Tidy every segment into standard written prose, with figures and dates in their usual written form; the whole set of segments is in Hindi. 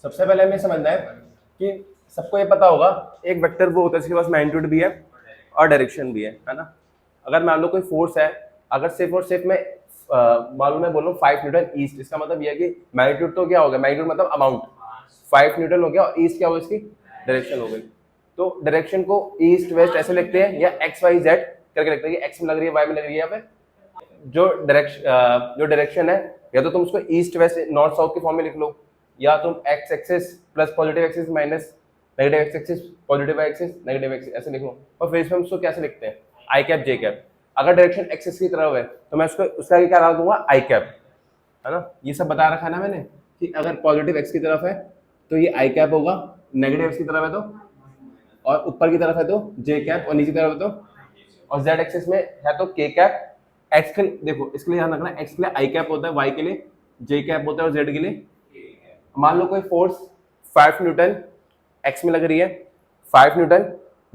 सबसे पहले हमें समझना है कि सबको ये पता होगा एक वेक्टर वो होता है जिसके पास मैग्नीट्यूड भी है और डायरेक्शन भी है ना। अगर मान लो कोई फोर्स है, अगर सिर्फ और सिर्फ मैं मान लो मैं बोल रहा हूँ 5 न्यूटन ईस्ट, इसका मतलब ये है कि मैग्नीट्यूड तो क्या हो गया, मैग्नीट्यूड मतलब अमाउंट 5 न्यूटन हो गया और ईस्ट क्या हो इसकी डायरेक्शन हो गई। तो डायरेक्शन को ईस्ट वेस्ट ऐसे लिखते हैं या एक्स वाई जेड करके लिखते हैं कि एक्स में लग रही है वाई में लग रही है। या फिर जो डायरेक्शन है या तो तुम उसको ईस्ट वेस्ट नॉर्थ साउथ के फॉर्म में लिख लो, या तुम x axis plus positive axis minus negative x axis positive axis negative axis ऐसे लिख लो। और फिर इसमें हम उसको कैसे लिखते हैं, आई कैप जे कैप। अगर डायरेक्शन एक्सिस की तरफ है तो मैं उसको उसका क्या लगा दूंगा, आई कैप, है ना। ये सब बता रखा है ना मैंने कि अगर पॉजिटिव एक्स की तरफ है तो ये आई कैप होगा, नेगेटिव एक्स की तरफ है तो, और ऊपर की तरफ है तो जे कैप, और नीचे की तरफ है तो, और जेड एक्सिस में है तो के कैप। एक्स के देखो इसके लिए ध्यान रखना, एक्स के लिए आई कैप होता है, वाई के लिए जे कैप होता है और जेड के लिए। मान लो कोई फोर्स 5 न्यूटन एक्स में लग रही है, 5 न्यूटन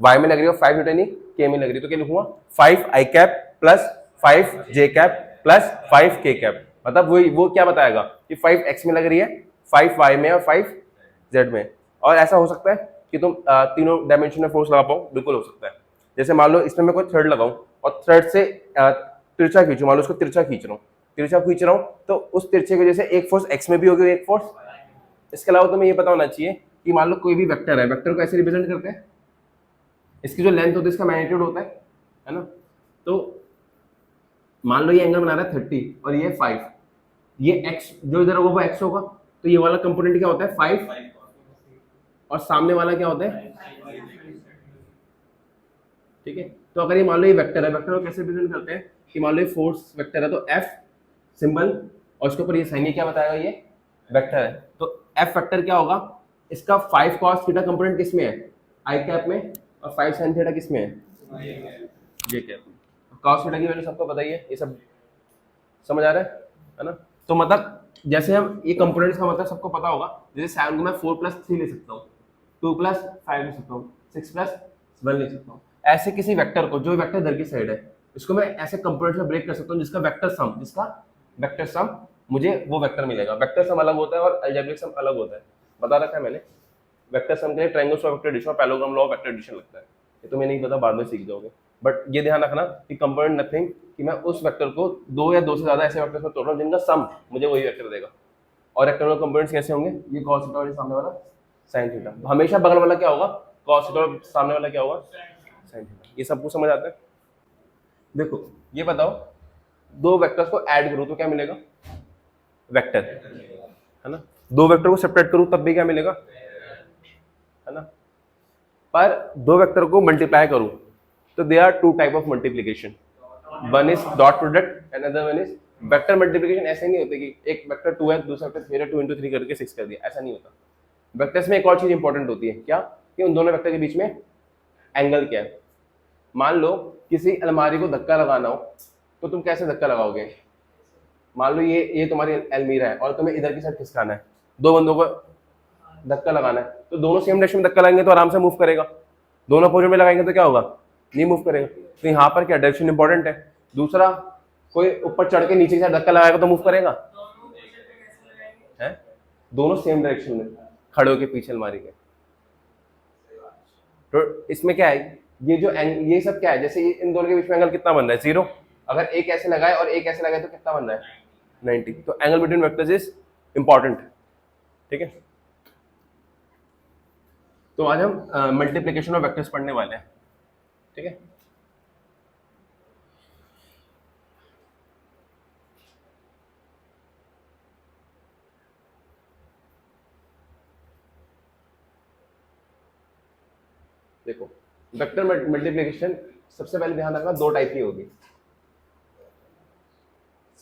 वाई में लग रही है और 5 न्यूटन ही के में लग रही है, तो क्या लिखूंगा 5 आई कैप प्लस 5 जे कैप प्लस 5 के कैप। मतलब वो क्या बताएगा कि 5 एक्स में लग रही है, 5 वाई में और 5 जेड में। और ऐसा हो सकता है कि तुम तीनों डायमेंशन में फोर्स लगा पाओ, बिल्कुल हो सकता है। जैसे मान लो इसमें मैं कोई थ्रेड लगाऊं और थ्रेड से तिरछा खींचू, मान लो उसको तिरछा खींच रहा हूं तो उस तिरछे की वजह से एक फोर्स एक्स में भी होगी, एक फोर्स। इसके अलावा तुम्हें ये पता होना चाहिए कि मान लो कोई भी वेक्टर है, वेक्टर को ऐसे रिप्रेजेंट करते हैं, इसकी जो लेंथ होती है इसका मैग्नीट्यूड होता है ना। तो मान लो ये एंगल बना रहा है 30 और ये 5, ये x जो इधर होगा वो x होगा, तो ये वाला कंपोनेंट क्या होता है 5 और सामने वाला क्या होता है, ठीक है। तो अगर ये मान लो ये वेक्टर है, वेक्टर को कैसे रिप्रेजेंट करते हैं कि मान लो ये फोर्स वेक्टर है तो f सिंबल और इसके ऊपर ये साइन, ये क्या बताएगा, ये वेक्टर है। तो f वेक्टर क्या होगा, इसका 5 cos थीटा कंपोनेंट किस में है, आई कैप में, और 5 sin थीटा किस में है, जे कैप में। cos थीटा की वैल्यू सबको पता ही है, ये सब समझ आ रहा है ना। तो मतलब जैसे हम ये कंपोनेंट्स का मतलब सबको पता होगा, जैसे 7 को मैं 4+3 ले सकता हूँ, 2+5 ले सकता हूँ, 6+1 ले सकता हूँ। ऐसे किसी वेक्टर को, जो वेक्टर इधर की साइड है, इसको मैं ऐसे कंपोनेंट में ब्रेक कर सकता हूँ जिसका वेक्टर सम मुझे वो वेक्टर मिलेगा। वेक्टर सम अलग होता है और अलजेब्रिक सम अलग होता है, बता रखा है मैंने। वेक्टर सम के लिए ट्रायंगल्स ऑफ वेक्टर एडिशन और parallelogram law of vector addition लगता है, ये तुम्हें नहीं पता, बाद में सीख जाओगे। बट ये ध्यान रखना कि कंपोनेंट नथिंग कि मैं उस वेक्टर को दो या दो से ज्यादा ऐसे वेक्टर्स में तोड़ रहा हूँ जिनका सम मुझे वही वेक्टर देगा। और रेक्टेंगुलर कंपोनेंट्स कैसे होंगे, ये cos थीटा और ये सामने वाला sin थीटा। हमेशा बगल वाला क्या होगा, cos थीटा और सामने वाला क्या होगा, sin थीटा। ये सब कुछ समझ आता है। देखो ये बताओ, दो वेक्टर्स को ऐड करूं तो क्या मिलेगा, वेक्टर, है ना। दो वेक्टर को सेपरेट करूं तब भी क्या मिलेगा, है ना। पर दो वेक्टर को मल्टीप्लाई करूं तो they are two type of multiplication, one is dot product and other one is vector multiplication. ऐसे नहीं होते कि एक वेक्टर 2 है दूसरा वेक्टर 3 है, 2 into 3 करके 6 कर दिया, ऐसा नहीं होता। वेक्टर्स में एक और चीज इंपॉर्टेंट होती है, क्या कि उन दोनों वेक्टर के बीच में एंगल क्या है। मान लो किसी अलमारी को धक्का लगाना हो तो तुम कैसे धक्का लगाओगे, मान लो ये तुम्हारी अलमीरा है और तुम्हें इधर की साइड खिसकाना है, दो बंदों को धक्का लगाना है, तो दोनों सेम डायरेक्शन में धक्का लगाएंगे तो आराम से मूव करेगा, दोनों अपोजिट में लगाएंगे तो क्या होगा, नहीं मूव करेगा। तो यहाँ पर क्या डायरेक्शन इंपॉर्टेंट है। दूसरा, कोई ऊपर चढ़ के नीचे की साइड धक्का लगाएगा तो मूव करेगा, है दोनों सेम डायरेक्शन में खड़े होके पीछे अलमारी के। तो इसमें क्या है, ये सब क्या है, जैसे इन दोनों के बीच में एंगल कितना बन रहा है, 0। अगर एक ऐसे लगाए और एक ऐसे लगाए तो कितना बन रहा है, 90। तो angle between vectors is important, ठीक है। तो आज हम मल्टीप्लिकेशन ऑफ वेक्टर्स पढ़ने वाले हैं, ठीक है। देखो वेक्टर मल्टीप्लिकेशन सबसे पहले ध्यान रखना दो टाइप की होगी।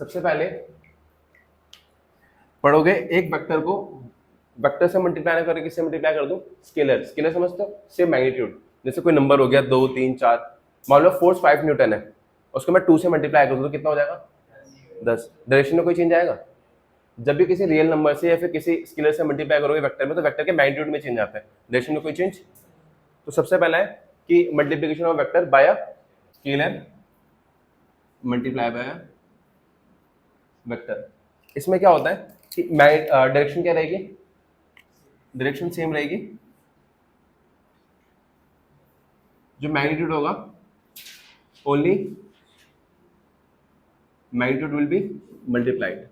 सबसे पहले पढ़ोगे एक वेक्टर को वेक्टर से मल्टीप्लाई करके किससे मल्टीप्लाई कर दूं, स्केलर। स्केलर समझते हो, सेम मैग्नीट्यूड, जैसे कोई नंबर हो गया 2 3 4, मान लो फोर्स 5 न्यूटन है, उसको मैं 2 से मल्टीप्लाई कर दूं तो कितना हो जाएगा, 10। डायरेक्शन में कोई चेंज आएगा, जब भी किसी रियल नंबर से या फिर किसी स्केलर से मल्टीप्लाई करोगे वेक्टर में तो वेक्टर के मैग्नीट्यूड में चेंज आता है, डायरेक्शन में कोई चेंज। तो सबसे पहला है कि multiplication of vector by a scalar multiply by vector. इसमें क्या होता है कि डायरेक्शन क्या रहेगी, डायरेक्शन सेम रहेगी, जो मैग्नीट्यूड होगा only magnitude will be multiplied.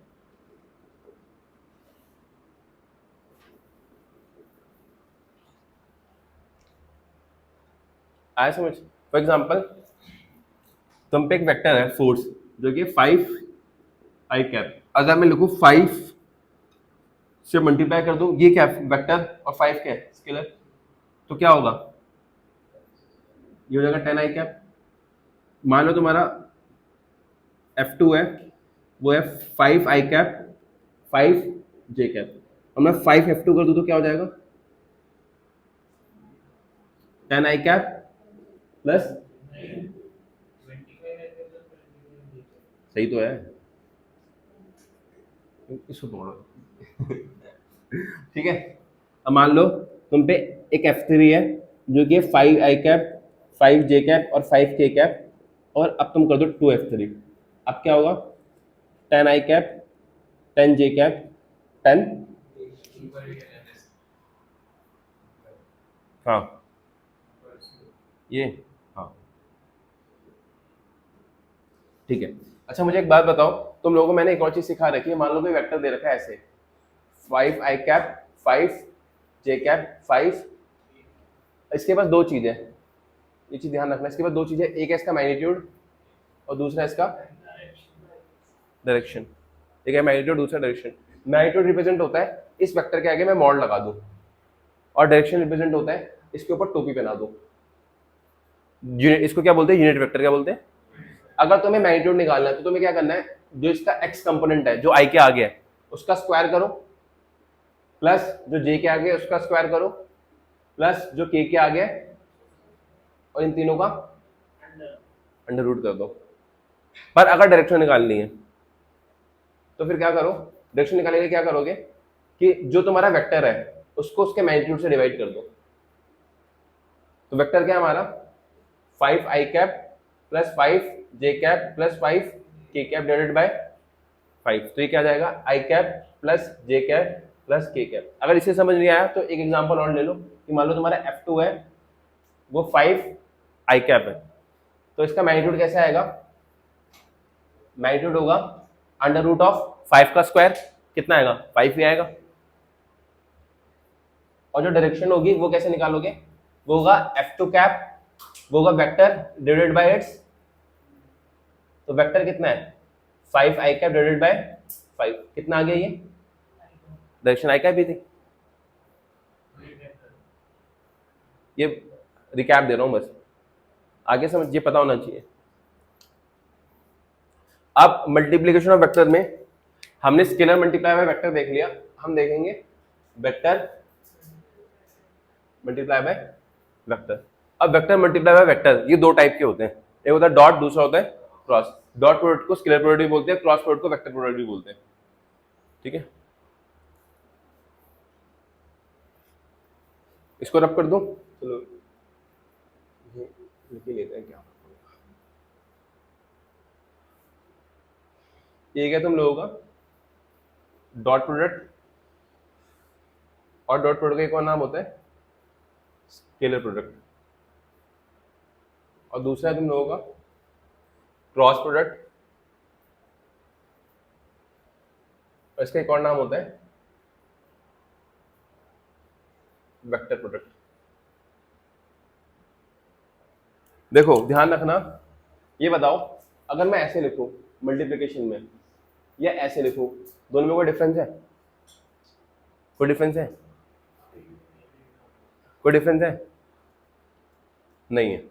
आया समझ? फॉर एग्जाम्पल तुम पे एक वेक्टर है फोर्स जो कि 5 आई कैप, अगर मैं लिखूं 5 से मल्टीप्लाई कर दूं, ये क्या वेक्टर और 5 क्या है स्केलर, तो क्या होगा, ये हो जाएगा 10 आई कैप। मान लो तुम्हारा F2 है, वो है 5 आई कैप 5 जे कैप, और मैं 5 F2 कर दूं तो क्या हो जाएगा, 10 आई कैप प्लस, सही तो है, इसको पकड़ो ठीक है। अब मान लो तुम पे एक F3 है जो कि 5 आई कैप 5 जे कैप और 5 के कैप, और अब तुम कर दो 2 F3, अब क्या होगा, 10 आई कैप 10 जे कैप 10, हाँ ये, हाँ ठीक है। अच्छा मुझे एक बात बताओ, तुम लोगों को मैंने एक और चीज सिखा रखी है, मान लो कोई वेक्टर दे रखा है ऐसे 5 आई कैप 5 जे कैप 5, इसके पास दो चीजें, ये चीज ध्यान रखना, इसके पास दो चीजें, एक है इसका मैग्नीट्यूड और दूसरा इसका डायरेक्शन। ठीक है, मैग्नीट्यूड दूसरा डायरेक्शन। मैग्नीट्यूड रिप्रेजेंट होता है इस वेक्टर के आगे मैं मॉड लगा दूं, और डायरेक्शन रिप्रेजेंट होता है इसके ऊपर टोपी पहना दूं। इसको क्या बोलते हैं, यूनिट वेक्टर क्या बोलते हैं। अगर तुम्हें मैग्नीट्यूड निकालना है तो तुम्हें क्या करना है, जो इसका एक्स कंपोनेंट है जो आई के आगे है उसका स्क्वायर करो, प्लस जो जे के आगे है उसका स्क्वायर करो, प्लस जो के आगे है, और इन तीनों का अंडर रूट कर दो। पर अगर डायरेक्शन निकालनी है तो फिर क्या करो, डायरेक्शन निकालने के लिए क्या करोगे कि जो तुम्हारा वेक्टर है उसको उसके मैग्नीट्यूड से डिवाइड कर दो। तो वेक्टर क्या है हमारा, 5 आई कैप प्लस 5 जे कैप प्लस 5 के कैप डिवाइडेड बाय 5, तो ये क्या जाएगा, आई cap plus J cap plus के कैप। अगर इसे समझ नहीं आया तो एक एग्जांपल और ले लो कि मान लो तुम्हारा F2 है वो 5 आई कैप है, तो इसका मैग्नीट्यूड कैसे आएगा, मैग्नीट्यूड होगा अंडर रूट ऑफ 5 का स्क्वायर, कितना आएगा 5 ही आएगा। और जो डायरेक्शन होगी वो कैसे निकालोगे, वो होगा F2 कैप, वो होगा वेक्टर डिवाइडेड बाय इट्स, तो वेक्टर कितना है 5 आई कैप डिवाइडेड बाय 5, कितना आ गया, ये डायरेक्शन आई कैप भी थी। ये रिकैप दे रहा हूं बस, आगे समझ ये पता होना चाहिए। अब मल्टीप्लिकेशन ऑफ वेक्टर में हमने स्केलर मल्टीप्लाई बाय वेक्टर देख लिया, हम देखेंगे वेक्टर मल्टीप्लाई बाय वेक्टर। अब वेक्टर मल्टीप्लाई बाय वेक्टर ये दो टाइप के होते हैं, एक होता है डॉट, दूसरा होता है क्रॉस। डॉट प्रोडक्ट को स्केलर प्रोडक्ट भी बोलते हैं, क्रॉस प्रोडक्ट को वेक्टर प्रोडक्ट भी बोलते हैं। ठीक है, इसको रब कर दो, चलो ये लिख ही लेते हैं क्या। ये क्या तुम लोगों का डॉट प्रोडक्ट, और डॉट प्रोडक्ट का एक और नाम होता है स्केलर प्रोडक्ट, और दूसरा है तुम लोगों का क्रॉस प्रोडक्ट, और इसका एक और नाम होता है वेक्टर प्रोडक्ट। देखो ध्यान रखना, ये बताओ अगर मैं ऐसे लिखूं मल्टीप्लिकेशन में या ऐसे लिखूं, दोनों में कोई डिफरेंस है, कोई डिफरेंस है, कोई डिफरेंस है नहीं है,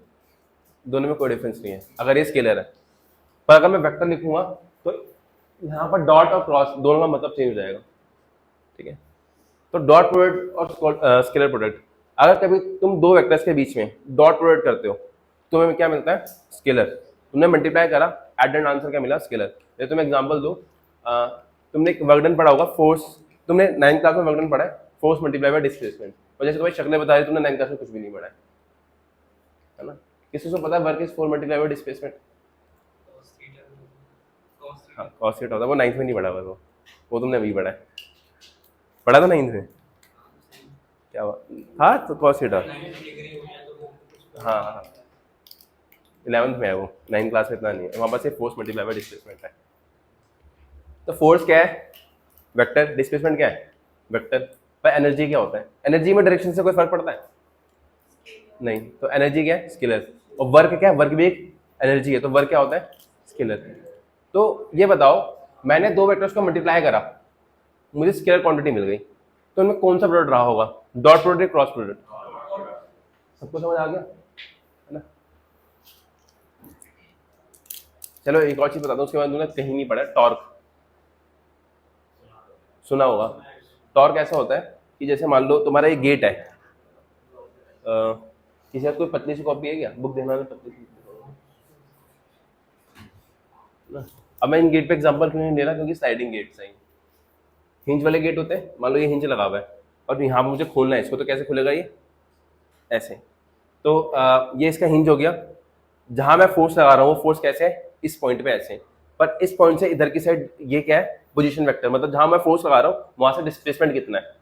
दोनों में कोई डिफरेंस नहीं है अगर ये स्केलर है। पर अगर मैं वेक्टर लिखूंगा तो यहाँ पर डॉट और क्रॉस दोनों का मतलब चेंज हो जाएगा। ठीक है, तो डॉट प्रोडक्ट और स्केलर प्रोडक्ट, अगर कभी तुम दो वेक्टर्स के बीच में डॉट प्रोडक्ट करते हो तो तुम्हें क्या मिलता है, स्केलर। तुमने मल्टीप्लाई करा, एट एंड आंसर क्या मिला, स्केलर। ये तुम्हें एग्जांपल दो, तुमने एक वर्कडन पढ़ा होगा फोर्स, तुमने 9th क्लास में वर्कडन पढ़ा है, फोर्स मल्टीप्लाई बाय डिस्प्लेसमेंट, और जैसे तुम्हें शक्लें बता रही तुमने 9th क्लास में कुछ भी नहीं पढ़ा है ना। किसी को पता है work is 4 multiply by displacement, हाँ कॉस थीटा होता है, वो 9th में नहीं पढ़ा हुआ, वो तुमने अभी पढ़ा है, पढ़ा था 9th में, क्या हुआ? हाँ तो कॉस थीटा, हाँ हाँ 11th में है वो, 9th क्लास में इतना नहीं है, वहाँ पर सिर्फ फोर्स मल्टीप्लाई बाय डिस्प्लेसमेंट है। तो फोर्स क्या है? वेक्टर। डिस्प्लेसमेंट क्या है? वेक्टर। पर एनर्जी क्या होता है? एनर्जी में डायरेक्शन से कोई फर्क पड़ता है? नहीं। तो एनर्जी क्या है? स्केलर। और वर्क क्या है? वर्क भी एक एनर्जी है, तो वर्क क्या होता है? स्केलर। तो ये बताओ, मैंने दो वेक्टर्स को मल्टीप्लाई करा, मुझे स्केलर क्वांटिटी मिल गई, तो इनमें कौन सा प्रोडक्ट रहा होगा? Dot product, cross product? सबको समझ आ गया है ना? चलो एक और चीज बता दूं, उसके बाद तुमने कहीं नहीं पढ़ा, टॉर्क सुना होगा। टॉर्क ऐसा होता है कि जैसे मान लो तुम्हारा एक गेट है, किसी का कोई पतली सी कॉपी है क्या? बुक देखना है पतली सी ना? अब मैं इन गेट पे एग्जांपल क्यों नहीं ले रहा, क्योंकि स्लाइडिंग गेट्स हैं। हिंज वाले गेट होते हैं, मान लो ये हिंज लगा हुआ है और यहाँ पर मुझे खोलना है इसको, तो कैसे खुलेगा ये? ऐसे। तो ये इसका हिंज हो गया, जहां मैं फोर्स लगा रहा हूँ वो फोर्स कैसे है? इस पॉइंट पे ऐसे। पर इस पॉइंट से इधर की साइड ये क्या है? पोजीशन वेक्टर, मतलब जहां मैं फोर्स लगा रहा हूँ वहां से डिस्प्लेसमेंट कितना है?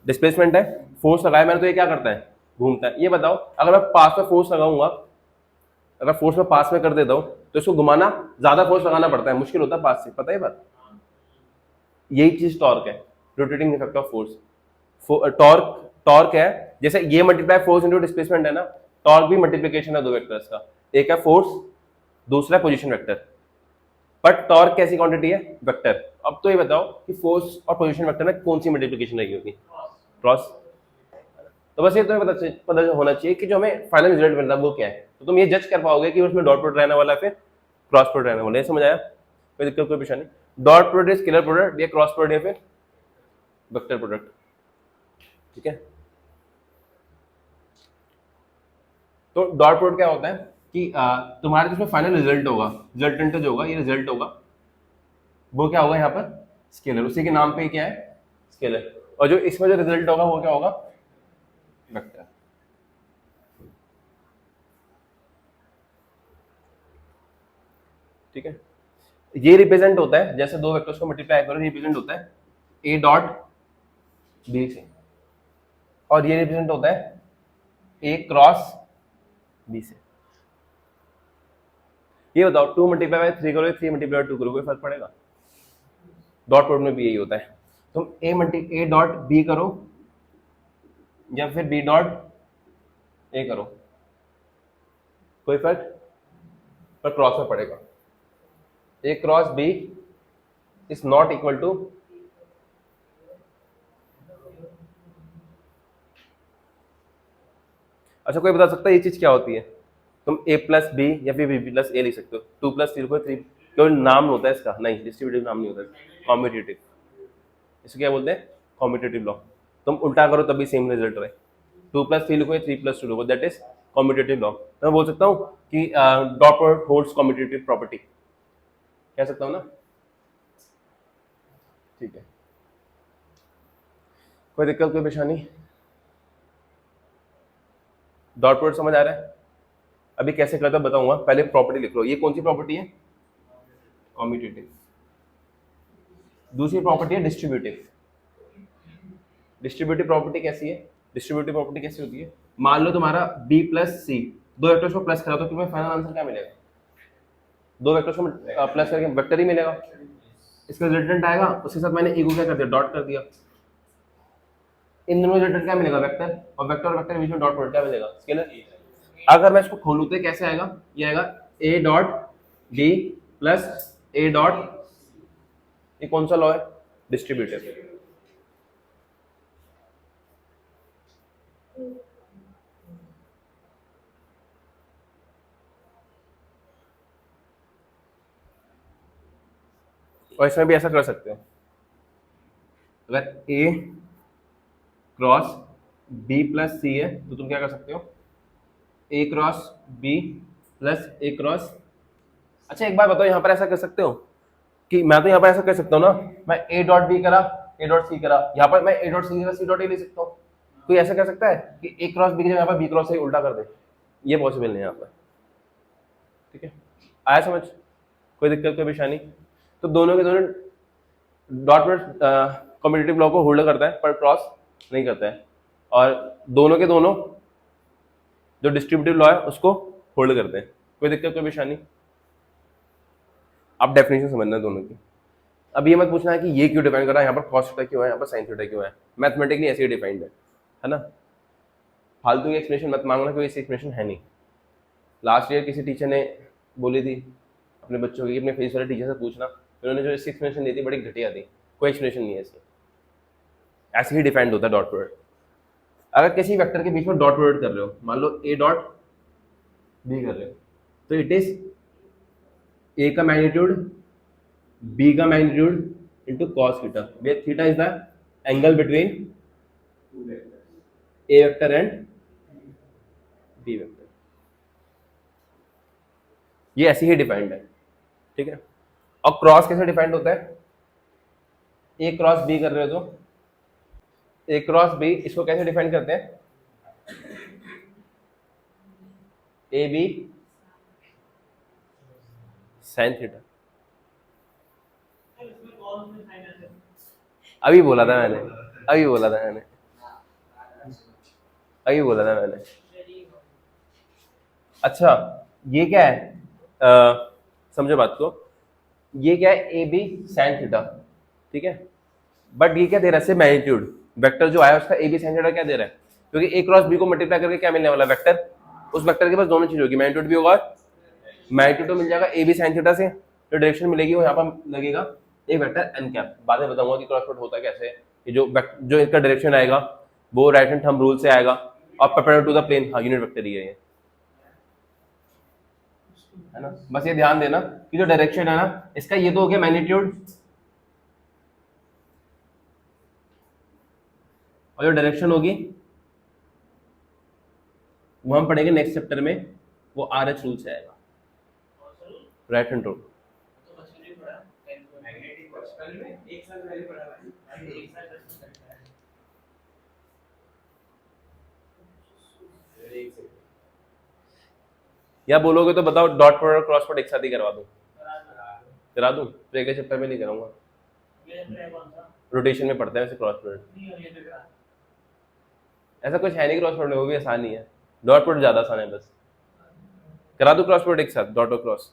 डिस्प्लेसमेंट है। फोर्स लगाया मैंने तो ये क्या करता है? घूमता है। ये बताओ, अगर मैं पास में फोर्स लगाऊंगा, अगर फोर्स में पास में कर देता हूँ तो इसको घुमाना, ज्यादा फोर्स लगाना पड़ता है, मुश्किल होता है पास से, पता है बात? यही चीज टॉर्क है, rotating effect of force. Torque torque है, जैसे ये मल्टीप्लाई फोर्स इनटू डिस्प्लेसमेंट है ना, टॉर्क भी मल्टीप्लिकेशन है दो वेक्टर्स का, एक है फोर्स, दूसरा पोजीशन वेक्टर। बट टॉर्क कैसी क्वांटिटी है? वेक्टर। अब तो ये बताओ कि फोर्स और पोजीशन वेक्टर में कौन सी मल्टीप्लिकेशन रही होगी? क्रॉस। तो बस ये तुम्हें पता होना चाहिए कि जो हमें फाइनल रिजल्ट मिलता है वो क्या है, तो तुम ये जज कर पाओगे कि उसमें डॉट प्रोडक्ट रहने वाला है फिर क्रॉस प्रोडक्ट रहने वाला है। समझ आया? कोई दिक्कत, कोई परेशानी? डॉट प्रोडक्ट स्केलर प्रोडक्ट, या क्रॉस प्रोडक्ट, या फिर वेक्टर प्रोडक्ट। ठीक है। तो डॉट प्रोडक्ट क्या होता है कि तुम्हारे जिसमें फाइनल रिजल्ट होगा, रिजल्टेंट जो होगा, ये रिजल्ट होगा, वो क्या होगा यहाँ पर? स्केलर। उसी के नाम पे क्या है? स्केलर। और जो इसमें जो रिजल्ट होगा वो क्या होगा? वेक्टर। ठीक है। ये रिप्रेजेंट होता है, जैसे दो वेक्टर्स को मल्टीप्लाई करो, रिप्रेजेंट होता है ए डॉट बी से, और ये रिप्रेजेंट होता है ए क्रॉस बी से। ये बताओ, 2 मल्टीप्लाई बाय 3 करो, 3 मल्टीप्लाई बाय 2 करो, कोई फर्क पड़ेगा? डॉट प्रोडक्ट में भी यही होता है। तुम ए डॉट बी करो या फिर बी डॉट ए करो, कोई फर्क? पर क्रॉस में पड़ेगा। A cross B is not equal to अच्छा, कोई बता सकता है ये चीज क्या होती है? तुम ए प्लस बी या फिर बी प्लस ए लिख सकते हो, 2 प्लस 3 को 3, कोई नाम होता है इसका? नहीं, डिस्ट्रीब्यूटिव नाम नहीं होता है, कॉम्यूटेटिव। इसको क्या बोलते हैं? Commutative law. तुम उल्टा करो तभी सेम रिजल्ट रहे, 2 प्लस 3 लिखो, 3 प्लस 2 लिखो, दैट इज कॉम्यूटेटिव लॉ। तो मैं बोल सकता हूँ कि dot product holds commutative property, कह सकता हूँ ना? ठीक है। कोई दिक्कत, कोई परेशानी? डॉट प्रोडक्ट समझ आ रहा है? अभी कैसे करता बताऊंगा, पहले प्रॉपर्टी लिख लो। ये कौन सी प्रॉपर्टी है? कॉम्यूटेटिव। दूसरी प्रॉपर्टी है डिस्ट्रीब्यूटिव। डिस्ट्रीब्यूटिव प्रॉपर्टी कैसी है? डिस्ट्रीब्यूटिव प्रॉपर्टी कैसी होती है? मान लो तुम्हारा b प्लस सी, दो वेक्टर्स को प्लस करा तो तुम्हें फाइनल आंसर क्या मिलेगा? दो वेक्टर्स को प्लस करके वेक्टर ही मिलेगा। इसका रिजल्टेंट आएगा, उसके साथ मैंने ए को क्या कर दिया? डॉट कर दिया। इन दोनों रिजल्टेंट क्या मिलेगा? वेक्टर। और वेक्टर के बीच में डॉट प्रोडक्ट क्या मिलेगा? स्केलर। अगर मैं इसको खोलूं तो कैसे आएगा? ये आएगा A dot D plus A dot, ये कौन सा लॉ है? डिस्ट्रीब्यूटिव। और इसमें भी ऐसा कर सकते हो, अगर ए क्रॉस बी प्लस सी है तो तुम क्या कर सकते हो? ए क्रॉस बी प्लस ए क्रॉस। अच्छा एक बार बताओ, यहाँ पर ऐसा कर सकते हो कि मैं तो यहाँ पर ऐसा कर सकता हूँ ना, मैं ए डॉट बी करा, ए डॉट सी करा, यहाँ पर मैं ए dot C C dot A ले सकता हूँ। कोई ऐसा कर सकता है कि ए क्रॉस बी की जगह यहाँ पर बी क्रॉस ए उल्टा कर दे? ये पॉसिबल नहीं है यहाँ पर। ठीक है, आया समझ? कोई दिक्कत, कोई परेशानी? तो दोनों के दोनों डॉट प्रोडक्ट कम्यूटेटिव लॉ को होल्ड करता है पर क्रॉस नहीं करता है, और दोनों के दोनों जो डिस्ट्रीब्यूटिव लॉ है उसको होल्ड करते हैं। कोई दिक्कत, कोई परेशानी? आप डेफिनेशन समझना है दोनों की। अब ये मत पूछना है कि ये क्यों डिफाइन कर रहा है, यहाँ पर कॉस थीटा क्यों है, यहाँ पर साइन थीटा क्यों है, मैथमेटिकली ऐसे ही डिफाइंड है ना। फालतू की एक्सप्लेनेशन मत मांगना, कोई ऐसी एक्सप्लेनेशन है नहीं। लास्ट ईयर किसी टीचर ने बोली थी अपने बच्चों की, अपने फेस वाले टीचर से पूछना, उन्होंने जो इसकी एक्सप्लेनेशन दी थी बड़ी घटिया थी, कोई एक्सप्लेनेशन नहीं है ऐसी, ऐसे ही डिफाइंड होता है डॉट प्रोडक्ट। अगर किसी वेक्टर के बीच में डॉट प्रोडक्ट कर रहे हो, मान लो ए डॉट बी कर रहे हो, तो इट इज ए का मैग्नीट्यूड बी का magnitude into cos theta, where theta is the angle between A vector and B vector. ये ऐसे ही डिफाइंड है, ठीक है। और क्रॉस कैसे डिफाइंड होता है, ए क्रॉस बी कर रहे हो तो ए क्रॉस बी, इसको कैसे डिफाइन करते हैं, ए बी साइन थीटा। अभी बोला था मैंने, अभी बोला था मैंने, अभी बोला था मैंने। अच्छा ये क्या है, समझो बात को, ये क्या है, ए बी साइन थीटा, ठीक है। बट ये क्या दे रहा है, मैग्नीट्यूड वेक्टर जो आया उसका ए बी साइन थीटा क्या दे रहा है, क्योंकि ए क्रॉस बी को मल्टीप्लाई करके क्या मिलने वाला वेक्टर, उस वेक्टर के पास दोनों चीज होगी, मैग्नीट्यूड भी होगा, मैग्नीट्यूड तो मिल जाएगा ए बी साइन थीटा से, जो डायरेक्शन मिलेगी वो यहाँ पर लगेगा एक वेक्टर एन कैप। बाद में बताऊंगा कि क्रॉस प्रोडक्ट होता कैसे है। ये जो इसका डायरेक्शन आएगा वो राइट हैंड थंब रूल से आएगा, और परपेंडिकुलर टू द प्लेन, हाँ यूनिट वेक्टर ही है ये, है ना। बस ये ध्यान देना कि जो डायरेक्शन है ना इसका, ये तो हो गया मैग्नीट्यूड, और जो डायरेक्शन होगी वो हम पढ़ेंगे नेक्स्ट चैप्टर में, वो आर एच रूल से आएगा, राइट हैंड रूल। या बोलोगे तो बताओ डॉट प्रोडक्ट क्रॉस प्रोडक्ट एक साथ ही करवा दूं, करा दूं, तो एक चैप्टर में नहीं कराऊंगा, रोटेशन में पढ़ते हैं वैसे क्रॉस प्रोडक्ट। ऐसा कुछ है नहीं क्रॉस प्रोडक्ट, वो भी आसान ही है, डॉट प्रोडक्ट ज्यादा आसान है, बस करा दूं क्रॉस प्रोडक्ट एक साथ, डॉट और क्रॉस।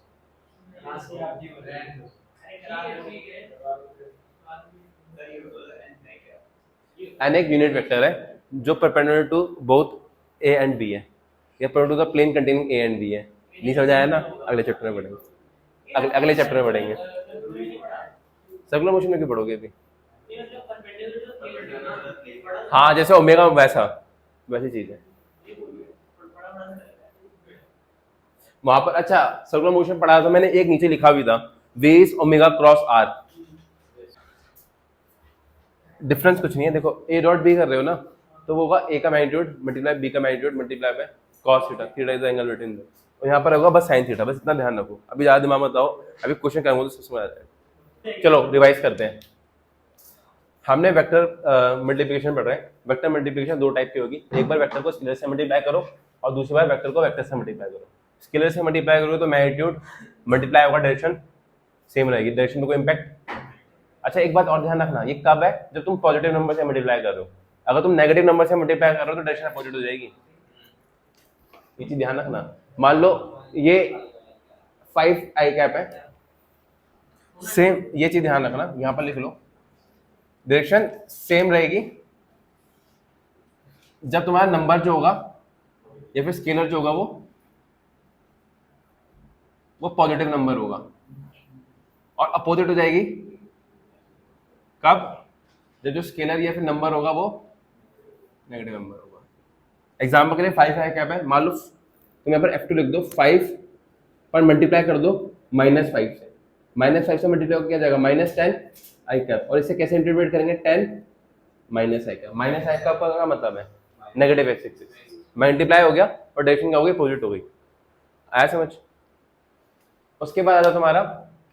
एन एक यूनिट वेक्टर है जो perpendicular to both A and B है, या perpendicular to the plane containing A and B है। नहीं समझ आया ना, अगले चैप्टर में पढ़ेंगे, अगले चैप्टर में पढ़ेंगे। सर्कुलर मोशन में क्यों पढ़ोगे अभी? हाँ जैसे ओमेगा वैसा, वैसी चीज है वहां पर। अच्छा सर्कुलर मोशन पढ़ाया था मैंने, एक नीचे लिखा भी था, V is omega cross R. Difference कुछ नहीं है, देखो ए डॉट बी कर रहे हो ना, तो वो होगा ए का मैग्नीट्यूड मल्टीप्लाई बी का magnitude multiply by cos theta, theta is the angle between them, और यहाँ पर होगा बस साइन थीटा, बस इतना ध्यान रखो। अभी ज्यादा दिमाग मत आओ, अभी क्वेश्चन करूंगा तो समझ आ जाएगा। चलो रिवाइज करते हैं। हमने वेक्टर मल्टीप्लिकेशन पढ़ रहे हैं। वेक्टर मल्टीप्लिकेशन दो टाइप की होगी, एक बार वेक्टर को स्केलर से मल्टीप्लाई करो और दूसरी बार वेक्टर को वेक्टर से मल्टीप्लाई करो। स्केलर से मल्टीप्लाई करोगे तो मैग्नीट्यूड मल्टीप्लाई होगा, डायरेक्शन सेम रहेगी, डायरेक्शन में कोई इंपैक्ट। अच्छा एक बात और ध्यान रखना, ये कब है, जब तुम पॉजिटिव नंबर से मल्टीप्लाई कर रहे हो। अगर तुम नेगेटिव नंबर से मल्टीप्लाई कर रहे हो तो डायरेक्शन अपोजिट हो जाएगी, ये चीज ध्यान रखना। मान लो ये 5 आई कैप है, सेम ये चीज ध्यान रखना, यहां पर लिख लो, डायरेक्शन सेम रहेगी जब तुम्हारा नंबर जो होगा या फिर स्केलर जो होगा वो पॉजिटिव नंबर होगा, और अपोजिट हो जाएगी कब, जब जो स्केलर या फिर नंबर होगा वो नेगेटिव नंबर होगा। एग्जाम्पल के लिए 5 आई कैप है, मान लो तुम यहाँ पर F2 लिख दो, 5 पर मल्टीप्लाई कर दो -5 से, -5 से मल्टीप्लाई हो क्या जाएगा -10 आई कैप, और इसे कैसे इंटरप्रेट करेंगे, 10 माइनस आई कैप। माइनस आई कैप का क्या मतलब है, नेगेटिव एक्स एक्सिस, मल्टीप्लाई हो गया और डायरेक्शन क्या हो गई, पॉजिटिव हो गई। आया समझ? उसके बाद आता तुम्हारा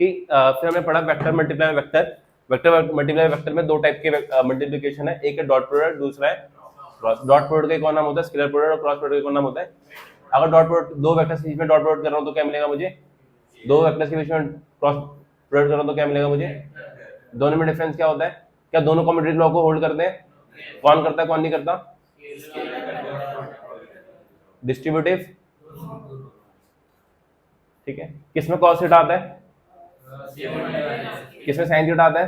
कि फिर हमने पढ़ा vector multiply vector. Vector multiply vector में दो टाइप के मल्टीप्लिकेशन है, एक है डॉट प्रोडक्ट, दूसरा है क्रॉस। डॉट प्रोडक्ट का एक और नाम होता है स्केलर प्रोडक्ट, और क्रॉस प्रोडक्ट का एक और नाम होता है, अगर डॉट प्रोडक्ट दो वेक्टर्स के बीच में डॉट प्रोडक्ट कर रहा हूं तो क्या मिलेगा मुझे, दो वेक्टर्स के बीच में क्रॉस प्रोडक्ट कर रहा हूं तो क्या मिलेगा मुझे, दोनों में डिफरेंस क्या होता है, क्या दोनों कम्यूटेटिव लॉ को होल्ड करते हैं? कौन करता है कौन नहीं करता? डिस्ट्रीब्यूटिव, ठीक है। किसमें कॉस थीटा आता है? किसमें साइन थीटा आता है?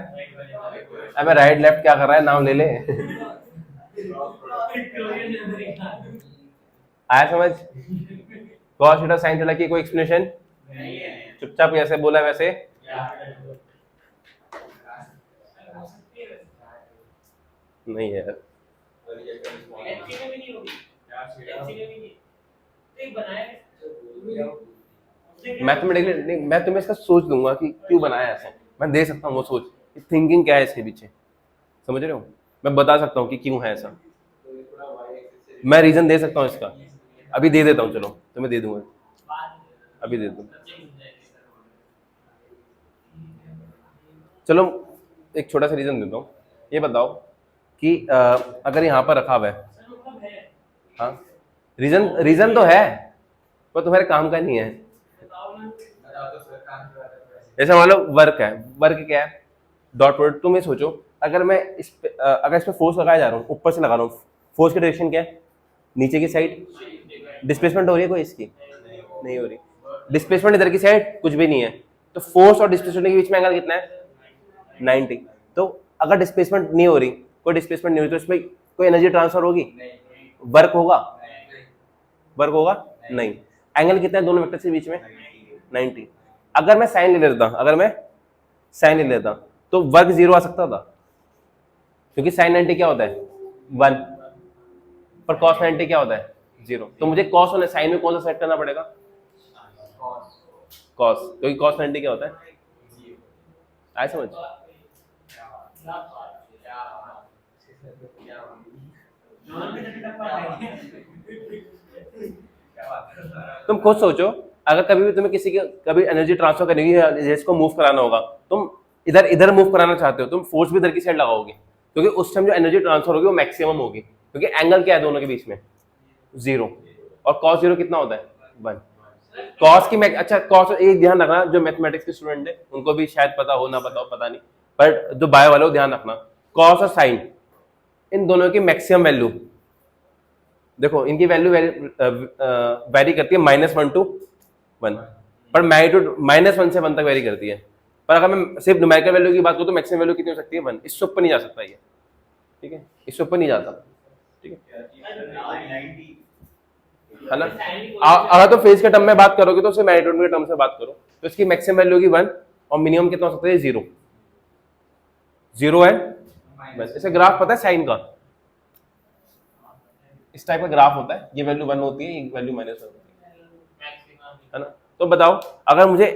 अबे राइट लेफ्ट क्या कर रहा है, नाम ले ले। आया समझ? कॉस थीटा साइन थीटा की कोई एक्सप्लेनेशन? चुपचाप जैसे बोला वैसे। नहीं यार, मैथमेटिकली मैं तुम्हें इसका सोच दूंगा कि क्यों बनाया ऐसा, मैं दे सकता हूँ वो सोच, थिंकिंग क्या है इसके पीछे, समझ रहे हो? मैं बता सकता हूँ कि क्यों है ऐसा, मैं रीजन दे सकता हूँ इसका। अभी दे देता हूँ, चलो तुम्हें दे दूंगा, अभी दे दूँ। चलो एक छोटा सा रीजन देता हूँ। ये बताओ कि अगर यहाँ पर रखा हुआ है, हाँ रीजन तो है पर तुम्हारे काम का नहीं है। जैसे मान लो वर्क है, वर्क क्या है? Dot product. तुम ये सोचो अगर मैं अगर इस पे फोर्स लगाया जा रहा हूँ, ऊपर से लगा रहा हूँ, फोर्स की डायरेक्शन क्या है? नीचे की साइड। डिस्प्लेसमेंट हो रही है कोई इसकी? नहीं हो रही। डिस्प्लेसमेंट इधर की साइड कुछ भी नहीं है, तो फोर्स और डिस्प्लेसमेंट के बीच में एंगल कितना है? 90। तो अगर डिस्प्लेसमेंट नहीं हो रही, कोई डिस्प्लेसमेंट नहीं हो रही, तो इसमें कोई एनर्जी ट्रांसफर होगी? वर्क होगा? वर्क होगा नहीं। एंगल कितना है दोनों वेक्टर के बीच में? 90। अगर मैं साइन ले लेता तो वर्क 0 आ सकता था, क्योंकि साइन 90 क्या होता है? 1, पर कॉस 90 क्या होता है? 0। तो मुझे कॉस और साइन में कौन सा सेट करना पड़ेगा? कॉस, क्योंकि कॉस 90 क्या होता है? आए समझ? तुम खुद सोचो, अगर कभी भी तुम्हें किसी के कभी एनर्जी ट्रांसफर करनी होगी, जिसको मूव कराना होगा, तुम इधर मूव कराना चाहते हो, तुम फोर्स भी इधर की साइड लगाओगे, क्योंकि उस टाइम जो एनर्जी ट्रांसफर होगी वो मैक्सिमम होगी, क्योंकि एंगल क्या है दोनों के बीच में? 0। और कॉस 0 कितना होता है? 1। कॉस की अच्छा कॉस, एक ध्यान रखना, जो मैथमेटिक्स के स्टूडेंट है उनको भी शायद पता हो ना पता हो, पता नहीं, पर जो बायो वाले हो ध्यान रखना, कॉस और साइन इन दोनों की मैक्सिमम वैल्यू, देखो इनकी वैल्यू वेरी करती है -1 to 1, पर मैग्नीट्यूड -1 से 1 तक वेरी करती है। पर अगर मैं सिर्फ न्यूमेरिकल वैल्यू की बात करूं तो मैक्सिमम वैल्यू कितनी हो सकती है? 1। इससे ऊपर नहीं जा सकता ये, ठीक है, इससे ऊपर नहीं जाता, ठीक है ना? अगर तो फेज के टर्म में बात करोगे तो सिर्फ मैग्नीट्यूड के टर्म से बात करो, तो इसकी मैक्सिमम वैल्यू होगी 1 और मिनिमम कितना हो सकता है? 0। 0 है। इसे ग्राफ पता है साइन का? इस टाइप का ग्राफ होता है, ये वैल्यू 1 होती है, ये वैल्यू -1 होती है ना? तो बताओ अगर मुझे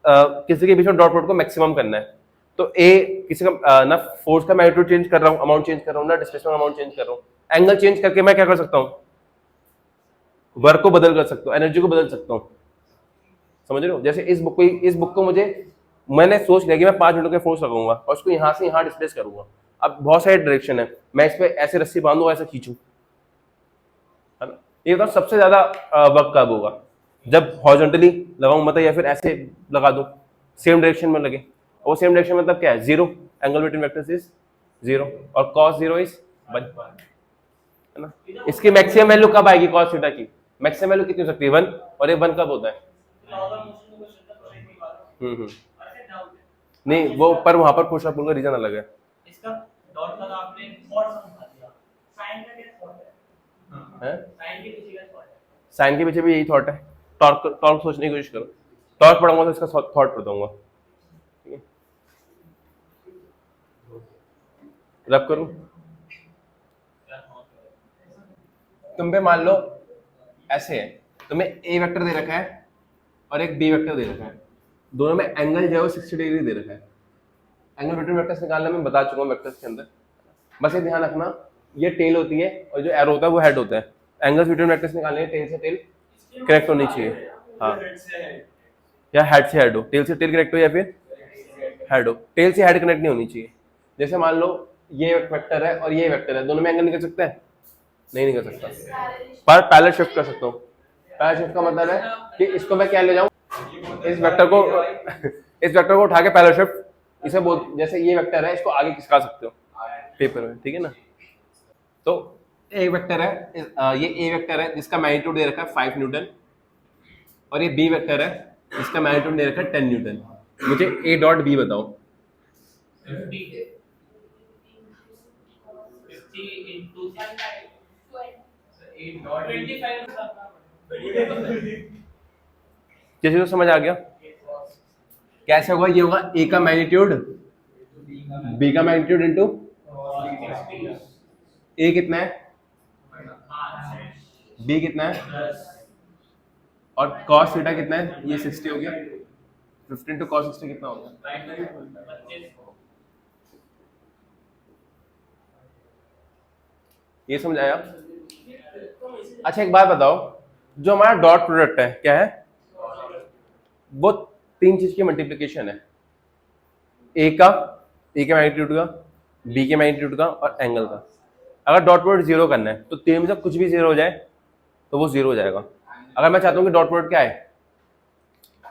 किसी के बीच में डॉट प्रोडक्ट को मैक्सिमम करना है, तो ए किसी का ना फोर्स का मैग्नीट्यूड चेंज कर रहा हूं, अमाउंट चेंज कर रहा हूं, ना डिस्प्लेसमेंट अमाउंट चेंज कर रहा हूं, एंगल चेंज करके मैं क्या कर सकता हूं? वर्क को बदल कर सकता हूं, एनर्जी को बदल सकता हूं, समझ रहे हो? जैसे इस बुक को मैंने सोच लिया कि मैं 5 मीटर के फोर्स लगाऊंगा और उसको यहां से यहां डिस्प्लेस करूंगा। अब बहुत सारे डायरेक्शन है, मैं इस पे ऐसे रस्सी बांधूं, ऐसे खींचूं, है ना? ये तो सबसे ज्यादा वर्क कब होगा? जब हॉरिजॉन्टली लगाऊं, मतलब या फिर ऐसे लगा दूं, सेम डायरेक्शन में लगे, और सेम डायरेक्शन मतलब क्या है? 0। एंगल बिटवीन वेक्टर्स इज 0 और cos 0 इज 1, है ना? इसकी मैक्सिमम वैल्यू कब आएगी? cos थीटा की मैक्सिमम वैल्यू कितनी हो सकती है? 1। और ये 1 कब होता है? नहीं वो, पर वहां पर पुश पुल का रीजन अलग है। इसका डॉट लगा आपने थॉट समझा दिया, साइन का क्या थॉट है? साइन के पीछे क्या थॉट है? साइन के पीछे भी यही थॉट है, टॉर्क सोचने की कोशिश करो, टॉर्क पढ़ूंगा तो इसका थॉट बताऊंगा, ठीक है? रब करूं तुम पे, मान लो ऐसे है, तुम्हें ए वेक्टर दे रखा है और एक बी वेक्टर दे रखा है, दोनों में एंगल जो है वो 60 डिग्री दे रखा है। एंगल बिटवीन वेक्टर्स निकालना मैं बता चुका हूं वेक्टर्स के अंदर, बस ये ध्यान रखना, ये टेल होती है और जो एरो होता है वो हेड होता है। एंगल्स बिटवीन वेक्टर्स निकालने टेल से टेल करेक्ट होनी चाहिए, हाँ, या हेड से हेड हो, टेल से टेल करेक्ट हो या फिर हेड हो, टेल से हेड कनेक्ट नहीं होनी चाहिए। जैसे मान लो ये वेक्टर है और ये वेक्टर है, दोनों में एंगल निकल सकता है? नहीं निकल सकता, पर पैरेलल शिफ्ट कर सकता हूँ। पैरेलल शिफ्ट का मतलब है कि इसको मैं क्या ले जाऊं, इस वेक्टर को उठा के पैरेलल शिफ्ट, इसे बोल, जैसे ये वेक्टर है इसको आगे खिसका सकते हो, पेपर में, ठीक है ना। तो ए वेक्टर है, ये ए वेक्टर है जिसका मैग्नीट्यूड दे रखा है 5 न्यूटन, और ये बी वेक्टर है जिसका मैग्नीट्यूड दे रखा है 10 न्यूटन। मुझे ए डॉट बी बताओ। 50 into 8 dot 25 किसी को समझ आ गया कैसे होगा? ये होगा ए का मैग्नीट्यूड बी का मैग्नीट्यूड इनटू ए कितना है, बी कितना है, और cos थीटा कितना है, ये 60 हो गया। 15 टू cos 60 कितना हो गया? ये समझ आया? अच्छा एक बात बताओ, जो हमारा डॉट प्रोडक्ट है क्या है? वो तीन चीज की मल्टीप्लिकेशन है, ए के मैग्नीट्यूड का, बी के मैग्नीट्यूड का और एंगल का। अगर डॉट प्रोडक्ट जीरो करना है तो तीन में से कुछ भी जीरो हो जाए तो वो जीरो हो जाएगा। अगर मैं चाहता हूँ कि डॉट प्रोडक्ट क्या है,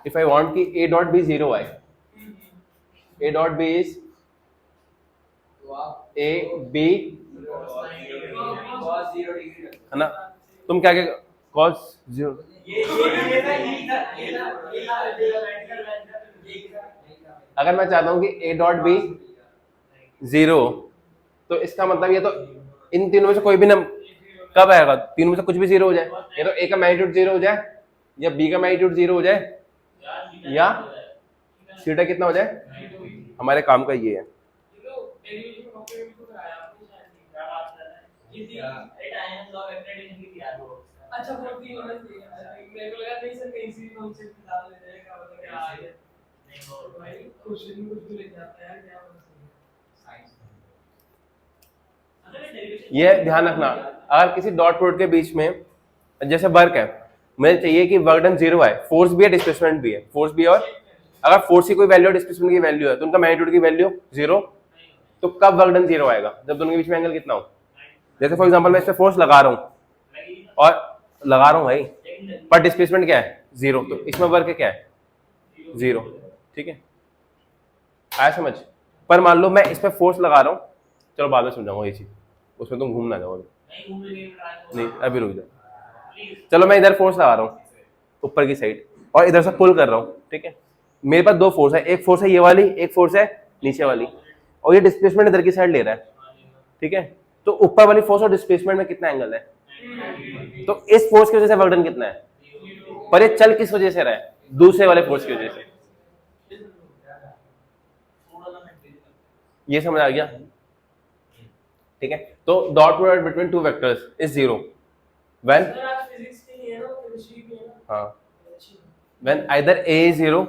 इफ आई वांट कि ए डॉट बी जीरो आए, A dot B is A B, है ना। तुम क्या क्या cos जीरो, अगर मैं चाहता हूं कि ए डॉट बी जीरो, तो इसका मतलब ये तो इन तीनों में से कोई भी ना कब आएगा, तीनों में से कुछ भी जीरो हो जाए, या तो ए का मैग्नीट्यूड जीरो हो जाए, या बी का मैग्नीट्यूड जीरो हो जाए, या थीटा कितना हो जाए। हमारे काम का ये है। अच्छा वो भी होना चाहिए, मेरे को लगा नहीं सर कहीं से भी कॉन्सेप्ट डाल दे रहे, क्या मतलब क्या आ गया नहीं हो भाई, क्वेश्चन में कुछ भी ले जाता है यार, क्या बता सकते। ये ध्यान रखना, अगर किसी डॉट प्रोडक्ट के बीच में जैसे वर्क है, मुझे चाहिए कि वर्क डन जीरो है, फोर्स भी है डिस्प्लेसमेंट भी है, फोर्स भी, और अगर फोर्स की कोई वैल्यू और डिस्प्लेसमेंट की वैल्यू है तो उनका मैग्नीट्यूड की वैल्यू जीरो, तो कब वर्क डन जीरो आएगा? जब दोनों के बीच में एंगल कितना हो। जैसे फॉर एग्जांपल मैं इस पे फोर्स लगा रहा हूँ और लगा रहा हूँ भाई, पर डिस्प्लेसमेंट क्या है जीरो, तो इसमें वर्क क्या है जीरो, ठीक है, आया समझ। पर मान लो मैं इस पे फोर्स लगा रहा हूँ, चलो बाद में समझाऊंगा ये चीज, उसमें तुम घूम ना जाओ नहीं, अभी रुक जाओ। चलो मैं इधर फोर्स लगा रहा हूँ ऊपर की साइड और इधर से पुल कर रहा हूँ, ठीक है। मेरे पास दो फोर्स है, एक फोर्स है ये वाली, एक फोर्स है नीचे वाली, और ये डिस्प्लेसमेंट इधर की साइड ले रहा है, ठीक है। तो ऊपर वाली फोर्स और डिस्प्लेसमेंट में कितना एंगल है, तो इस फोर्स की वजह से वर्क डन कितना है, पर ये चल किस वजह से रहा है, दूसरे वाले फोर्स की वजह से। ये समझ आ गया, ठीक है। तो dot product between two vectors is zero when, हाँ, when either A is zero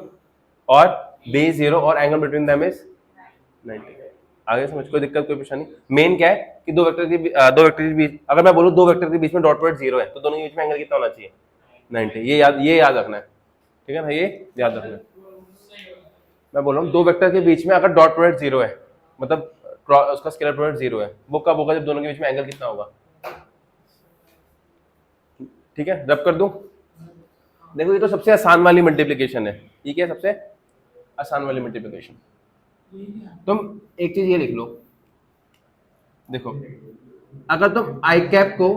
और बी इज जीरो और एंगल बिटवीन देम इज 90। आगे समझ, कोई दिक्कत कोई परेशानी? मेन क्या है कि दो वेक्टर के बीच, अगर मैं बोलूं दो वेक्टर के बीच में डॉट प्रोडक्ट जीरो है तो दोनों के बीच में एंगल कितना होना चाहिए 90। ये याद रखना है, ठीक है ना, ये याद रखना है। मैं बोल रहा हूँ दो वेक्टर के बीच में अगर डॉट प्रोडक्ट जीरो है, मतलब उसका स्केलर प्रोडक्ट जीरो है, वो कब होगा? जब दोनों के बीच में एंगल कितना होगा, ठीक है। रब कर दूं, देखो ये तो सबसे आसान वाली मल्टीप्लिकेशन है, ये क्या है सबसे आसान वाली मल्टीप्लिकेशन। तुम एक चीज ये लिख लो, देखो अगर तुम आई कैप को,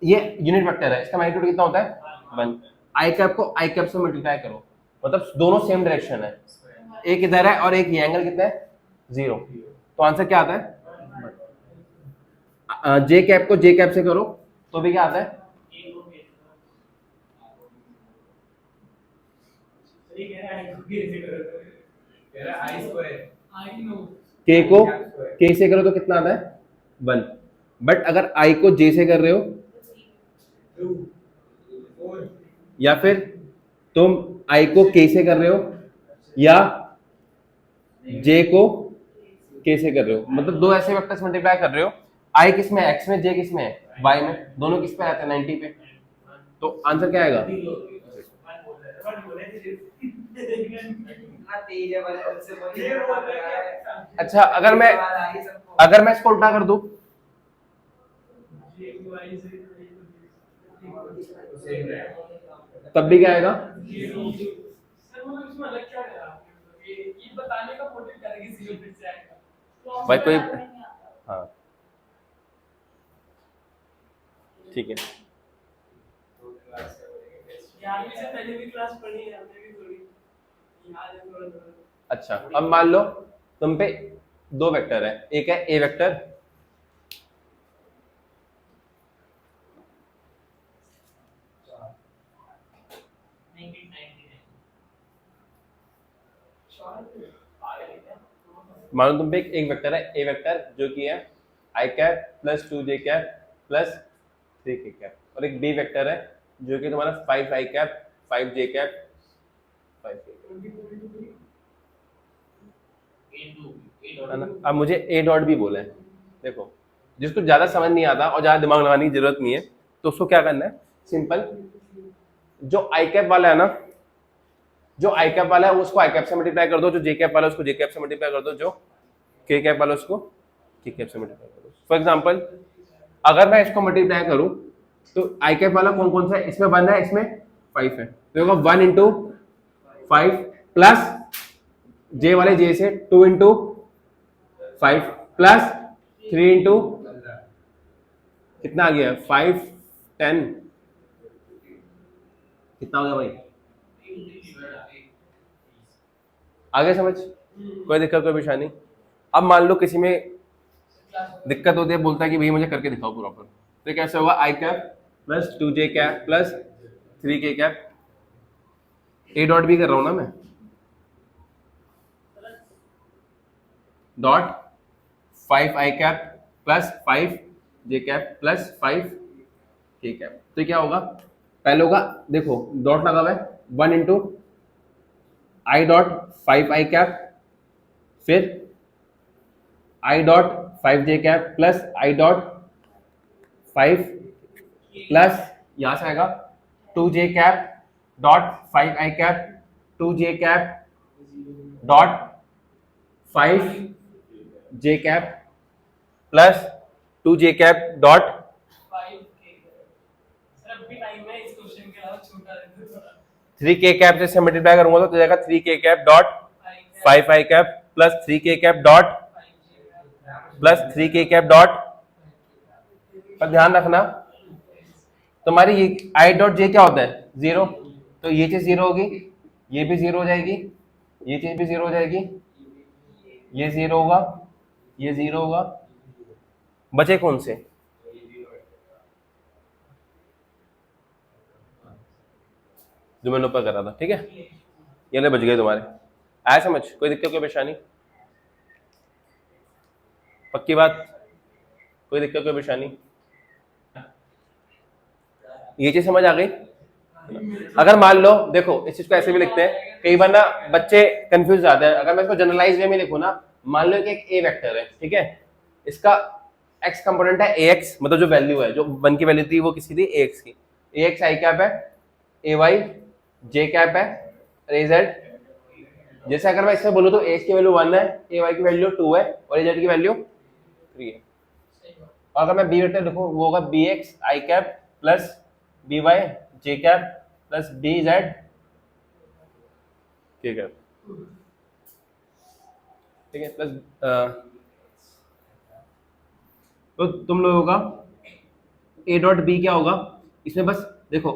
ये यूनिट वेक्टर है, इसका मैग्नीट्यूड कितना होता है 1, आई कैप को आई कैप से मल्टीप्लाई करो, मतलब दोनों सेम डायरेक्शन है, एक इधर है और एक ये, एंगल कितना है 0, तो आंसर क्या आता है? जे कैप को जे कैप से करो तो भी क्या आता है? के को के से करो तो कितना आता है 1, बट अगर आई को जे से कर रहे हो, या फिर तुम आई को के से कर रहे हो या जे को के से कर रहे हो, मतलब दो ऐसे वेक्टर्स मल्टीप्लाई कर रहे हो, आई किस में, एक्स में, जे किस में है, वाई में, दोनों किस पे रहते हैं 90 पे, तो आंसर क्या आएगा? अच्छा अगर मैं इसको उल्टा कर दूं, तब भी क्या आएगा? भाई कोई हाँ ठीक है। 11वीं से पहले भी क्लास पढ़ी है हमने भी थोड़ी, याद है थोड़ा थोड़ा। अच्छा अब मान लो तुम पे दो वेक्टर है, एक है ए वेक्टर, मान लो तुम पे एक वेक्टर है ए वेक्टर जो कि है I cap plus 2j cap plus 3k cap, और एक बी वेक्टर है जो कि तुम्हारा 5i cap 5j cap 5k है ना। अब मुझे ए डॉट भी बोला है, देखो जिसको ज्यादा समझ नहीं आता और ज्यादा दिमाग लगाने की जरूरत नहीं है तो उसको क्या करना है, सिंपल जो आई कैप वाला है ना, जो आई कैप वाला है उसको आई कैप से मल्टीप्लाई कर दो, जो जे कैप वाला है उसको जे कैप से मल्टीप्लाई कर दो, जो के कैप वाला उसको के कैप से मल्टीप्लाई कर दो। फॉर एग्जांपल अगर मैं इसको मल्टीप्लाई करूं तो आई कैप वाला कौन कौन सा है, इसमें 1 है, इसमें 5 है, तो होगा 1 इंटू 5 प्लस जे वाले जे से 2 इंटू 5 प्लस 3 इंटू कितना आ गया 5 10 कितना हो गया भाई, आगे समझ, कोई दिक्कत कोई परेशानी। अब मान लो किसी में दिक्कत होती है, बोलता है कि भाई मुझे करके दिखाओ प्रॉपर, तो कैसे होगा I cap plus 2j cap plus 3k cap, A dot भी कर रहा हूं ना मैं, dot 5i cap plus 5j cap plus 5k cap, तो क्या होगा, पहले होगा देखो डॉट लगा हुआ है 1 into I dot 5i cap, फिर I dot 5j cap plus I dot 5 plus यहां से आएगा 2j cap dot 5i cap 2j cap dot 5j cap plus 2j cap dot 5K sir अब भी टाइम है, इस क्वेश्चन के अलावा छोटा दे दो थोड़ा। 3k कैप से मल्टीप्लाई करूंगा तो जाएगा 3k cap dot 5i cap plus 3k cap dot plus 3k cap dot, पर ध्यान रखना तुम्हारी ये आई डॉट जे क्या होता है 0, तो ये चीज 0 होगी, ये भी 0 हो जाएगी, ये चीज भी 0 हो जाएगी, ये 0 होगा, ये 0 होगा, बचे कौन से, जो मैंने ऊपर करा था, ठीक है, ये ले बच गए तुम्हारे, आया समझ, कोई दिक्कत कोई परेशानी, पक्की बात, कोई दिक्कत कोई परेशानी, ये चीज समझ आ गई। अगर मान लो देखो इस चीज को ऐसे भी लिखते हैं, कई बार ना बच्चे कंफ्यूज जाते हैं, अगर मैं इसको जनरलाइज वे में लिखूं ना, मान लो कि एक ए वेक्टर है, ठीक है, इसका एक्स कंपोनेंट है ए एक्स, मतलब जो वैल्यू है, जो 1 की वैल्यू थी वो किसी थी ए एक्स की, ए एक्स आई कैप है, ए वाई जे कैप है, ए जेड, जैसे अगर मैं इसमें बोलूं तो ए एक्स की वैल्यू 1 है, ए वाई की वैल्यू 2 है और ए जेड की वैल्यू 3 है, और अगर मैं बी वेक्टर लिखूं वो होगा बी एक्स आई कैप प्लस बी वाई जे कैप प्लस बी जेड के कैप, ठीक है, प्लस तो तुम लोगों का ए डॉट बी क्या होगा, इसमें बस देखो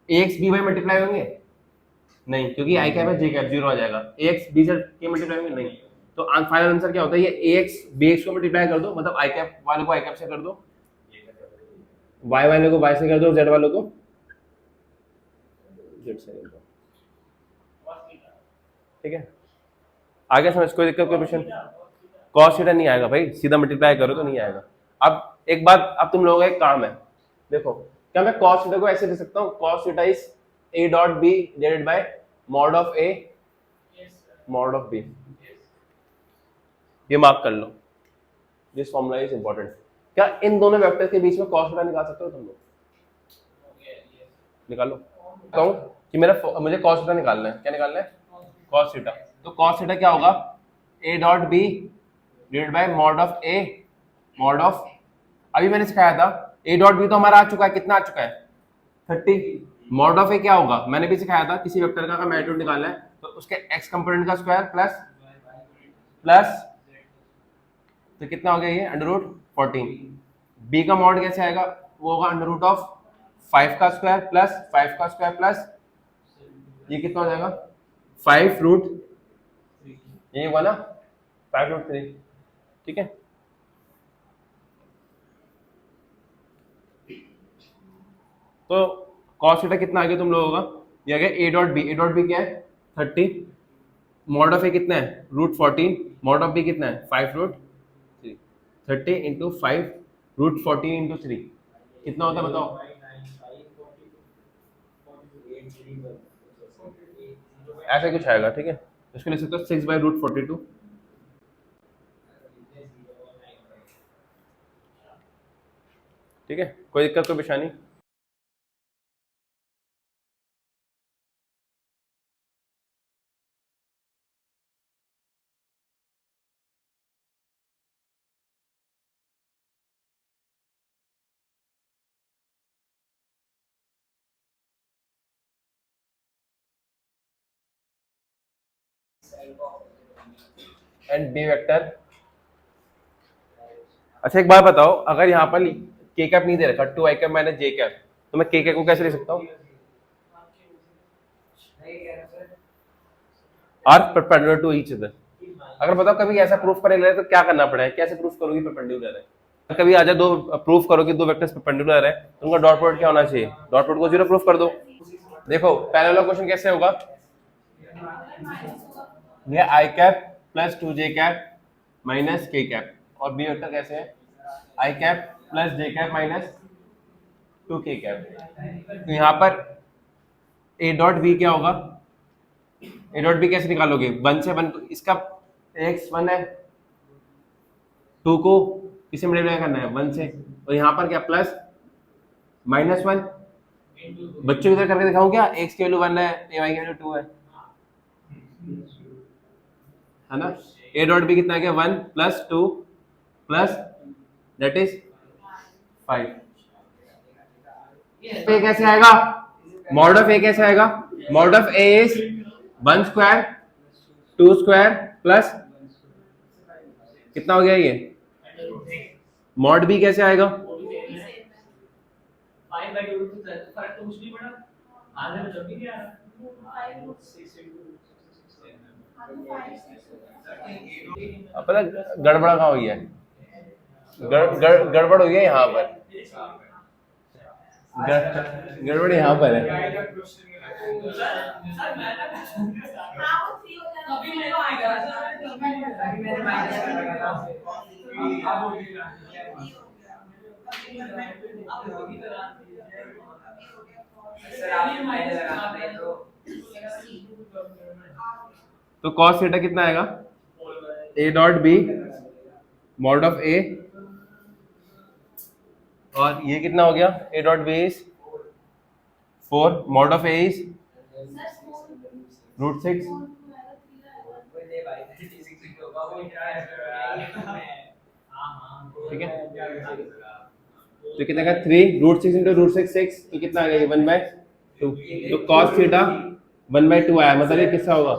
ए एक्स बी वाई मल्टीप्लाई होंगे नहीं, क्योंकि आई कैप है जे कैप 0 आ जाएगा, ए एक्स बी जेड के मल्टीप्लाई होंगे नहीं, तो फाइनल आंसर क्या होता है, ये ए एक्स बी एक्स को मल्टीप्लाई कर दो, मतलब आई कैप वाले को आई कैप से कर दो, वाई वाले को वाई से कर दो, जेड वालों को जेड से कर दो, ठीक है, आगे समझ, कोई दिक्कत कोई क्वेश्चन, कॉस थीटा नहीं आएगा भाई, सीधा मल्टीप्लाई करो तो नहीं आएगा। अब एक बात, अब तुम लोगों का एक काम है, देखो क्या मैं कॉस थीटा को ऐसे लिख सकता हूँ, cos theta is A dot B divided by mod of A mod of B, ये मार्क कर लो, दिस फॉर्मूला इज इंपॉर्टेंट। क्या इन दोनों वेक्टर के बीच में कॉस थीटा निकाल सकते हो तुम लोग, निकालो, कहूँ कि मेरा मुझे कॉस थीटा निकालना है, क्या निकालना है, कॉस थीटा, तो कॉस थीटा क्या होगा, A dot B divided by mod of A mod of, अभी मैंने सिखाया था ए डॉट बी तो हमारा आ चुका है, कितना आ चुका है 30, मॉड ऑफ ए क्या होगा, मैंने भी सिखाया था, किसी वेक्टर का अगर मैग्नीट्यूड निकालना है तो उसके एक्स कंपोनेंट का स्क्वायर प्लस प्लस तो कितना हो गया ये √14। बी का मॉड कैसे आएगा, वो होगा √5 का स्क्वायर प्लस 5 का स्क्वायर प्लस ये कितना हो जाएगा 5√, ये हुआ ना 5√3, ठीक है। तो cos थीटा कितना आ गया तुम लोगों का, ये आ गया ए डॉट बी क्या है 30, मॉड ऑफ ए कितना है √14, मॉड ऑफ बी कितना है 5√3, 30 इंटू 5√14 इंटू 3 कितना होता है बताओ। ऐसा कुछ आएगा, ठीक है। इसको लिख सकते हो 6/√42, ठीक है। कोई दिक्कत कोई परेशानी। एंड बी वेक्टर, अच्छा एक बात बताओ, अगर यहाँ पर के कैप नहीं दे रखा 2i कैप माइनस जे कैप, तो मैं के कैप को कैसे लिख सकता हूँ, R perpendicular to each other. अगर बताओ कभी ऐसा प्रूफ करेंगे तो क्या करना पड़ेगा, कैसे प्रूफ करोगे परपेंडिकुलर है। कभी आ जाए दो प्रूफ करो कि दो वेक्टर्स परपेंडिकुलर है, तो उनका डॉट प्रोडक्ट क्या होना चाहिए, डॉट प्रोडक्ट को 0 प्रूफ कर दो। देखो पहले वाला क्वेश्चन कैसे होगा, ये I cap plus 2j cap minus K cap, और बी वेक्टर कैसे है I cap plus J cap minus 2k cap. तो यहाँ पर ए डॉट बी क्या होगा, ए डॉट बी कैसे निकालोगे, 1 से 1 इसका x 1 है, 2 को किसे मल्टीप्लाई करना है 1 से, और यहाँ पर क्या प्लस -1, बच्चों की तरह करके दिखाऊं क्या, x की वैल्यू 1 है a y की वैल्यू 2 है ना। a डॉट बी कितना आ गया 1 प्लस 2 प्लस दैट इज 5। ये कैसे आएगा, मॉड ऑफ ए कैसे आएगा, mod of A is 1 square 2 square plus कितना हो गया ये, मॉड बी कैसे आएगा, अब पता गड़बड़ा कहाँ हुई है, गड़बड़ हुई है यहाँ पर, गड़बड़ यहाँ पर है। तो cos थीटा कितना आएगा, A dot B mod of A, और ये कितना हो गया A dot B is 4, mod of A is √6, ठीक है। तो कितना का 3 √6 इंटू √6 6, तो कितना आ गया 1/2, तो cos थीटा 1/2 आया, मतलब ये किसका होगा,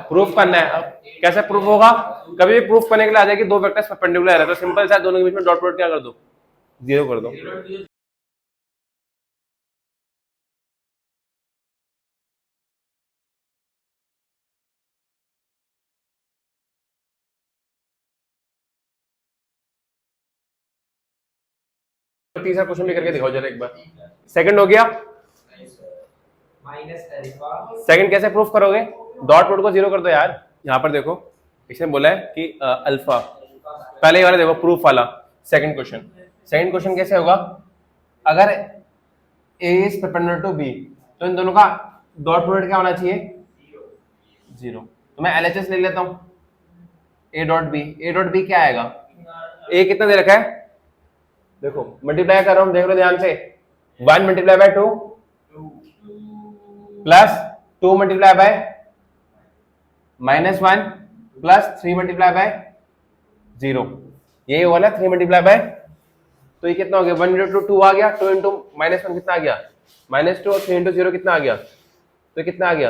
प्रूफ करना है। अब कैसे प्रूफ होगा, कभी भी प्रूफ करने के लिए आ जाएगी दो वेक्टर्स परपेंडिकुलर है, तो सिंपल सा दोनों के बीच में डॉट प्रोडक्ट क्या कर दो 0 कर दो। तीसरा क्वेश्चन भी करके दिखाओ जरा एक बार। सेकंड हो गया, सेकंड कैसे प्रूफ करोगे, डॉट प्रोडक्ट को 0 कर दो यार। यहाँ पर देखो इसने बोला है कि अल्फा, पहले वाला देखो प्रूफ वाला, सेकंड क्वेश्चन कैसे होगा, अगर ए इज परपेंडिकुलर टू बी, तो इन दोनों का डॉट प्रोडक्ट क्या होना चाहिए 0। तो मैं एलएचएस ले लेता हूँ, ए डॉट बी क्या आएगा, ए कितना दे रखा है, देखो मल्टीप्लाई कर रहा हूं, देख लो ध्यान से, 1 multiply by 2 plus 2 multiply by -1 plus 3 multiply by 0, ये वाला 3 मल्टीप्लाई बाय, तो ये कितना हो गया 1 इंटू 2 आ गया, 2 इंटू -1 कितना आ गया -2, और 3 इंटू 0 कितना आ गया तो कितना आ गया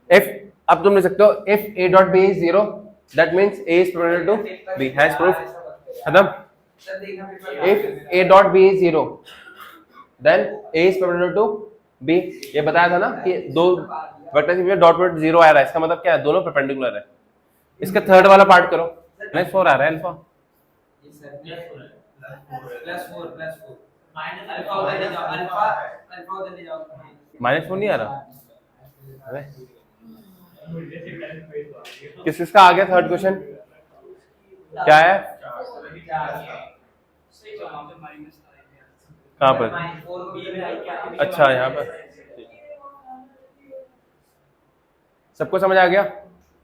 इफ, अब तुम लिख सकते हो if a dot b is 0 that means a is perpendicular to b, has proof खत्म। If a dot b is 0 then a is perpendicular to b, ये बताया था ना कि दो वेक्टर्स के बीच में डॉट प्रोडक्ट 0 आ रहा है, इसका मतलब क्या है, दोनों परपेंडिकुलर है। इसका थर्ड वाला पार्ट करो, -4 आ रहा है अल्फा, -4 नहीं आ रहा। अरे किसका आ गया थर्ड क्वेश्चन, क्या है, कहाँ पर, अच्छा यहाँ पर, सबको समझ आ गया।